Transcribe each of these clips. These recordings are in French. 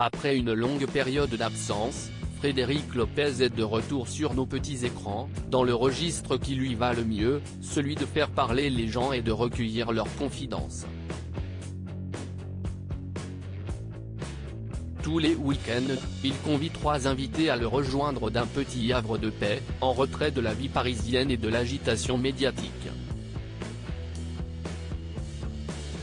Après une longue période d'absence, Frédéric Lopez est de retour sur nos petits écrans, dans le registre qui lui va le mieux, celui de faire parler les gens et de recueillir leurs confidences. Tous les week-ends, il convie 3 invités à le rejoindre d'un petit havre de paix, en retrait de la vie parisienne et de l'agitation médiatique.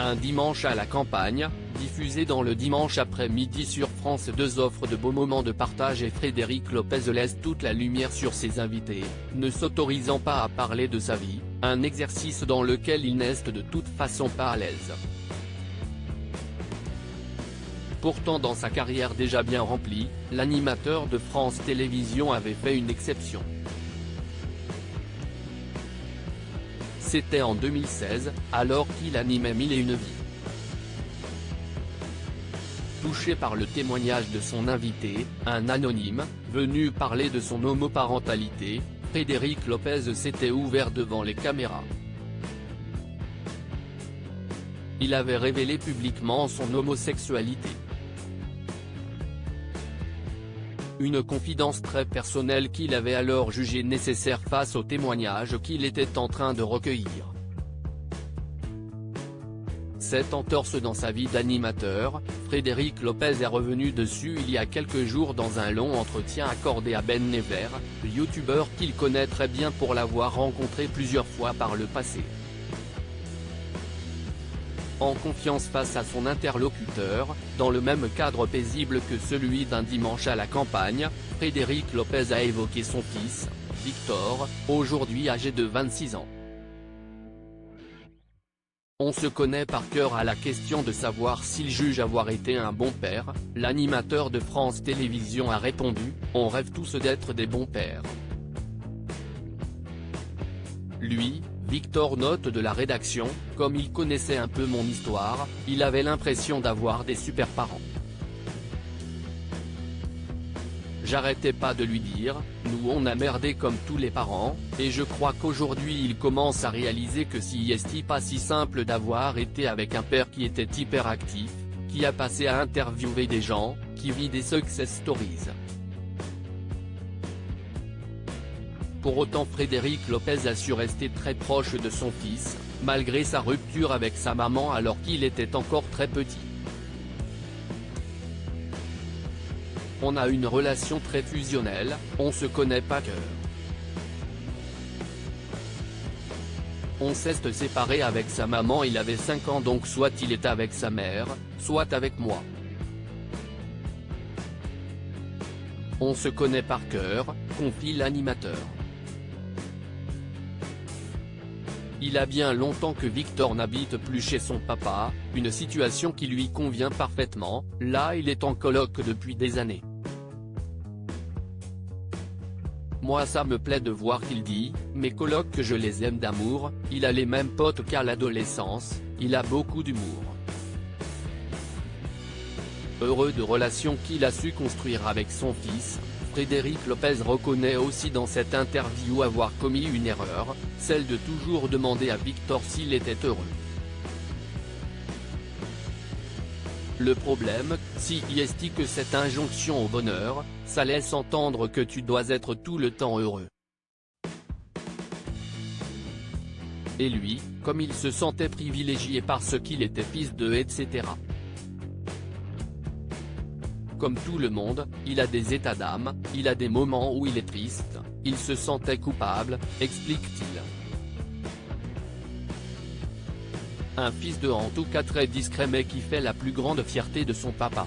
Un dimanche à la campagne, diffusé dans le dimanche après-midi sur France 2, offre de beaux moments de partage et Frédéric Lopez laisse toute la lumière sur ses invités, ne s'autorisant pas à parler de sa vie, un exercice dans lequel il n'est de toute façon pas à l'aise. Pourtant dans sa carrière déjà bien remplie, l'animateur de France Télévisions avait fait une exception. C'était en 2016, alors qu'il animait Mille et une vies. Touché par le témoignage de son invité, un anonyme, venu parler de son homoparentalité, Frédéric Lopez s'était ouvert devant les caméras. Il avait révélé publiquement son homosexualité. Une confidence très personnelle qu'il avait alors jugée nécessaire face aux témoignages qu'il était en train de recueillir. Cette entorse dans sa vie d'animateur, Frédéric Lopez est revenu dessus il y a quelques jours dans un long entretien accordé à Ben Never, youtubeur qu'il connaît très bien pour l'avoir rencontré plusieurs fois par le passé. En confiance face à son interlocuteur, dans le même cadre paisible que celui d'un dimanche à la campagne, Frédéric Lopez a évoqué son fils, Victor, aujourd'hui âgé de 26 ans. On se connaît par cœur à la question de savoir s'il juge avoir été un bon père, l'animateur de France Télévisions a répondu, on rêve tous d'être des bons pères. Lui, Victor note de la rédaction, comme il connaissait un peu mon histoire, il avait l'impression d'avoir des super parents. J'arrêtais pas de lui dire, nous on a merdé comme tous les parents, et je crois qu'aujourd'hui il commence à réaliser que c'est pas si simple d'avoir été avec un père qui était hyper actif, qui a passé à interviewer des gens, qui vit des success stories. Pour autant Frédéric Lopez a su rester très proche de son fils, malgré sa rupture avec sa maman alors qu'il était encore très petit. On a une relation très fusionnelle, on se connaît par cœur. On s'est séparé avec sa maman, il avait 5 ans donc soit il était avec sa mère, soit avec moi. On se connaît par cœur, confie l'animateur. Il a bien longtemps que Victor n'habite plus chez son papa, une situation qui lui convient parfaitement, là il est en coloc depuis des années. Moi ça me plaît de voir qu'il dit, mes colocs que je les aime d'amour, il a les mêmes potes qu'à l'adolescence, il a beaucoup d'humour. Heureux de relations qu'il a su construire avec son fils, Frédéric Lopez reconnaît aussi dans cette interview avoir commis une erreur, celle de toujours demander à Victor s'il était heureux. Le problème, si est que cette injonction au bonheur, ça laisse entendre que tu dois être tout le temps heureux. Et lui, comme il se sentait privilégié parce qu'il était fils de etc. Comme tout le monde, il a des états d'âme, il a des moments où il est triste, il se sentait coupable, explique-t-il. Un fils de en tout cas très discret mais qui fait la plus grande fierté de son papa.